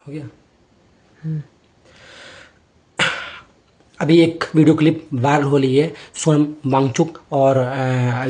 हो गया। अभी एक वीडियो क्लिप वायरल हो रही है सोनम वांगचुक और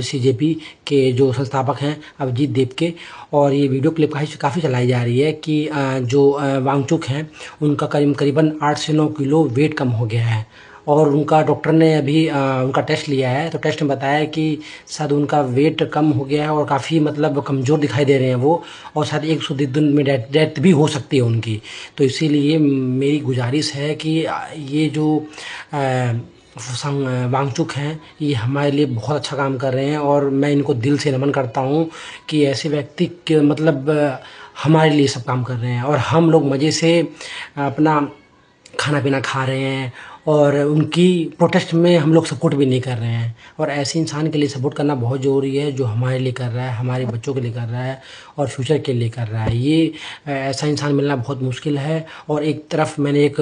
सीजेपी के जो संस्थापक हैं अभिजीत देव के। और ये वीडियो क्लिप काफ़ी चलाई जा रही है कि जो वांगचुक हैं उनका करीबन 8 से 9 किलो वेट कम हो गया है। और उनका डॉक्टर ने अभी उनका टेस्ट लिया है, तो टेस्ट में बताया कि शायद उनका वेट कम हो गया है और काफ़ी मतलब कमज़ोर दिखाई दे रहे हैं वो, और शायद 100 दिन में डेथ भी हो सकती है उनकी। तो इसीलिए मेरी गुजारिश है कि ये जो वांगचुक हैं ये हमारे लिए बहुत अच्छा काम कर रहे हैं, और मैं इनको दिल से नमन करता हूँ कि ऐसे व्यक्ति के मतलब हमारे लिए सब काम कर रहे हैं, और हम लोग मज़े से अपना खाना पीना खा रहे हैं, और उनकी प्रोटेस्ट में हम लोग सपोर्ट भी नहीं कर रहे हैं। और ऐसे इंसान के लिए सपोर्ट करना बहुत ज़रूरी है जो हमारे लिए कर रहा है, हमारे बच्चों के लिए कर रहा है और फ्यूचर के लिए कर रहा है। ये ऐसा इंसान मिलना बहुत मुश्किल है। और एक तरफ मैंने एक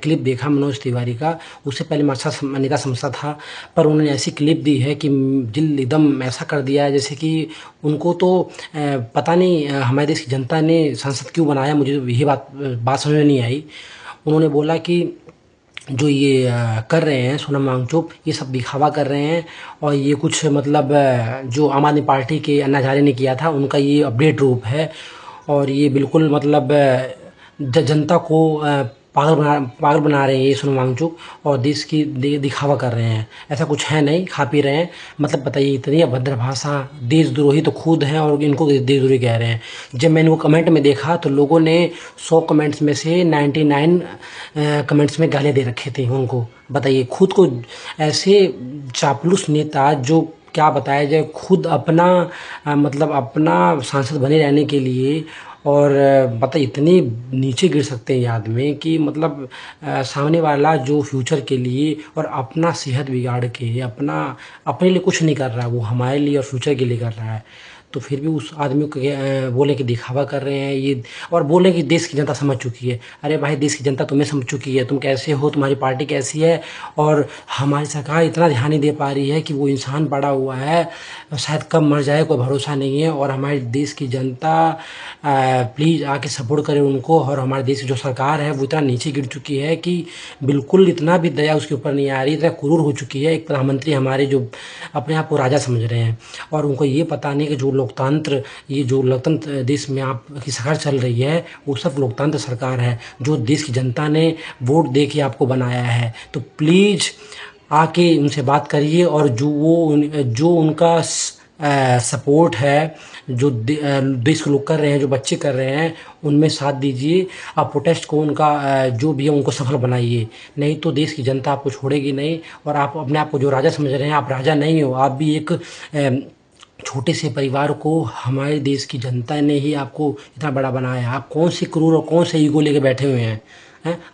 क्लिप देखा मनोज तिवारी का, उससे पहले मैं अच्छा नेता समझता था, पर उन्होंने ऐसी क्लिप दी है कि दिल एकदम ऐसा कर दिया है जैसे कि उनको तो पता नहीं हमारे देश की जनता ने संसद क्यों बनाया, मुझे तो यही बात समझ में नहीं आई। उन्होंने बोला कि जो ये कर रहे हैं सोनम वांगचुक, ये सब दिखावा कर रहे हैं, और ये कुछ मतलब जो आम आदमी पार्टी के अन्ना हज़ारे ने किया था उनका ये अपडेट रूप है। और ये बिल्कुल मतलब जनता को पागल बना रहे हैं ये सोनम वांगचुक, और देश की दिखावा कर रहे हैं। ऐसा कुछ है नहीं, खा पी रहे हैं। मतलब बताइए, इतनी अभद्र भाषा, देशद्रोही तो खुद हैं और इनको देशद्रोही कह रहे हैं। जब मैंने वो कमेंट में देखा तो लोगों ने 100 कमेंट्स में से 99 कमेंट्स में गालियाँ दे रखे थे उनको। बताइए, खुद को ऐसे चापलूस नेता, जो क्या बताया जाए, खुद अपना मतलब अपना सांसद बने रहने के लिए, और बताइए इतनी नीचे गिर सकते हैं ये आदमी कि मतलब सामने वाला जो फ्यूचर के लिए और अपना सेहत बिगाड़ के अपने लिए कुछ नहीं कर रहा है, वो हमारे लिए और फ्यूचर के लिए कर रहा है। तो फिर भी उस आदमी को बोले कि दिखावा कर रहे हैं ये, और बोले कि देश की जनता समझ चुकी है। अरे भाई, देश की जनता तुम्हें समझ चुकी है, तुम कैसे हो, तुम्हारी पार्टी कैसी है, और हमारी सरकार इतना ध्यान नहीं दे पा रही है कि वो इंसान पड़ा हुआ है, शायद कब मर जाए कोई भरोसा नहीं है। और हमारे देश की जनता प्लीज़ आके सपोर्ट करे उनको। और हमारे देश की जो सरकार है वो इतना नीचे गिर चुकी है कि बिल्कुल इतना भी दया उसके ऊपर नहीं आ रही, इतना क्रूर हो चुकी है। एक प्रधानमंत्री हमारे जो अपने आप को राजा समझ रहे हैं, और उनको ये पता नहीं कि ये जो लोकतंत्र देश में आपकी सरकार चल रही है, वो सब लोकतंत्र सरकार है जो देश की जनता ने वोट दे के आपको बनाया है। तो प्लीज़ आके उनसे बात करिए, और जो उनका सपोर्ट है, जो देश के लोग कर रहे हैं, जो बच्चे कर रहे हैं, उनमें साथ दीजिए। आप प्रोटेस्ट को उनका जो भी है उनको सफल बनाइए, नहीं तो देश की जनता आपको छोड़ेगी नहीं। और आप अपने आप को जो राजा समझ रहे हैं, आप राजा नहीं हो, आप भी एक छोटे से परिवार को हमारे देश की जनता ने ही आपको इतना बड़ा बनाया। आप कौन से क्रूर और कौन से ईगो लेके बैठे हुए हैं?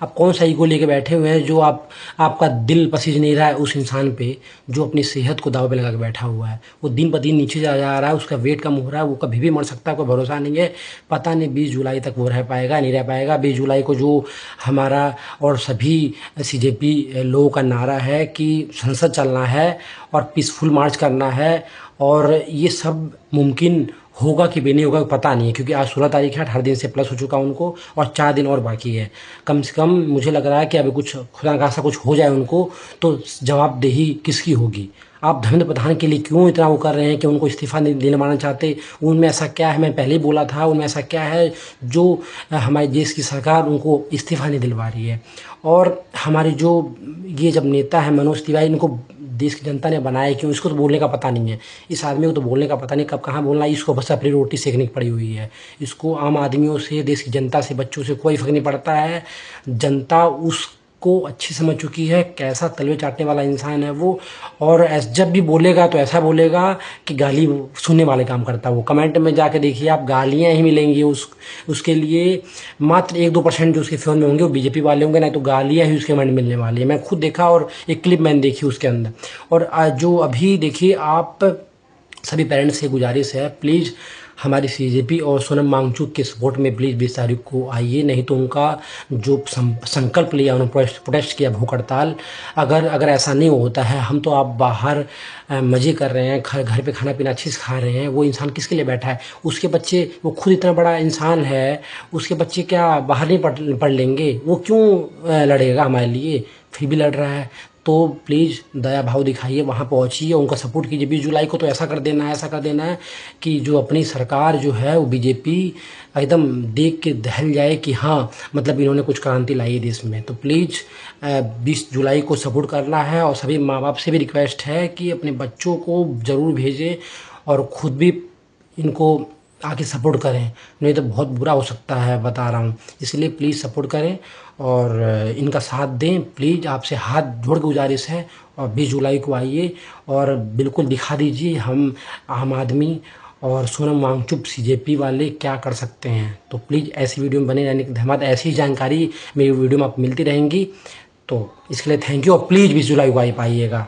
आप कौन सा ईगो लेके बैठे हुए हैं जो आपका दिल पसीज नहीं रहा है उस इंसान पे जो अपनी सेहत को दाव पे लगा के बैठा हुआ है। वो दिन ब दिन नीचे जा रहा है, उसका वेट कम हो रहा है, वो कभी भी मर सकता है, कोई भरोसा नहीं है। पता नहीं 20 जुलाई तक वो रह पाएगा नहीं रह पाएगा। 20 जुलाई को जो हमारा और सभी सीजेपी लोगों का नारा है कि संसद चलना है और पीसफुल मार्च करना है, और ये सब मुमकिन होगा कि भी नहीं होगा पता नहीं है, क्योंकि आज 16 तारीख है, 18 दिन से प्लस हो चुका उनको, और 4 दिन और बाकी है। कम से कम मुझे लग रहा है कि अभी कुछ खुदा न खास्ता कुछ हो जाए उनको तो जवाबदेही किसकी होगी? आप धर्मेंद्र प्रधान के लिए क्यों इतना वो कर रहे हैं कि उनको इस्तीफा नहीं दिलवाना चाहते? उनमें ऐसा क्या है, मैं पहले ही बोला था, उनमें ऐसा क्या है जो हमारे देश की सरकार उनको इस्तीफा नहीं दिलवा रही है? और हमारे जो ये जब नेता है मनोज तिवारी, इनको देश की जनता ने बनाया क्यों, इसको तो बोलने का पता नहीं है। इस आदमी को तो बोलने का पता नहीं कब कहाँ बोलना है। इसको बस अपनी रोटी सेकने की पड़ी हुई है। इसको आम आदमियों से, देश की जनता से, बच्चों से कोई फर्क नहीं पड़ता है। जनता उसको अच्छी समझ चुकी है, कैसा तलवे चाटने वाला इंसान है वो। और जब भी बोलेगा तो ऐसा बोलेगा कि गाली सुनने वाले काम करता है वो। कमेंट में जाके देखिए आप, गालियाँ ही मिलेंगी उसके लिए। मात्र 1-2% जो उसके फेवर में होंगे वो बीजेपी वाले होंगे, नहीं तो गालियाँ ही उसके मन में मिलने वाली है। मैं खुद देखा, और एक क्लिप मैंने देखी उसके अंदर। और जो अभी देखिए, आप सभी पेरेंट्स से गुजारिश है, प्लीज़ हमारी सीजेपी और सोनम वांगचुक के सपोर्ट में प्लीज़ 20 तारीख को आइए, नहीं तो उनका जो संकल्प लिया उन्होंने, प्रोटेस्ट किया, भूख हड़ताल, अगर ऐसा नहीं होता है, हम तो आप बाहर मज़े कर रहे हैं, घर पे खाना पीना अच्छे से खा रहे हैं, वो इंसान किसके लिए बैठा है? उसके बच्चे, वो खुद इतना बड़ा इंसान है, उसके बच्चे क्या बाहर नहीं पढ़ लेंगे? वो क्यों लड़ेगा हमारे लिए? फिर भी लड़ रहा है। तो प्लीज़ दया भाव दिखाइए, वहाँ पहुँचिए, उनका सपोर्ट कीजिए। 20 जुलाई को तो ऐसा कर देना है, ऐसा कर देना है कि जो अपनी सरकार जो है वो बीजेपी एकदम देख के दहल जाए कि हाँ, मतलब इन्होंने कुछ क्रांति लाई है देश में। तो प्लीज़ 20 जुलाई को सपोर्ट करना है, और सभी माँ बाप से भी रिक्वेस्ट है कि अपने बच्चों को ज़रूर भेजें और ख़ुद भी इनको आके सपोर्ट करें, नहीं तो बहुत बुरा हो सकता है, बता रहा हूँ। इसलिए प्लीज़ सपोर्ट करें और इनका साथ दें। प्लीज़ आपसे हाथ जोड़ के गुजारिश है, और 20 जुलाई को आइए और बिल्कुल दिखा दीजिए हम आम आदमी और सोनम वांगचुक सीजेपी वाले क्या कर सकते हैं। तो प्लीज़ ऐसी वीडियो में बने रहने के धन्यवाद। ऐसी जानकारी मेरी वीडियो में आपको मिलती रहेंगी। तो इसके लिए थैंक यू, और प्लीज़ 20 जुलाई को आइएगा।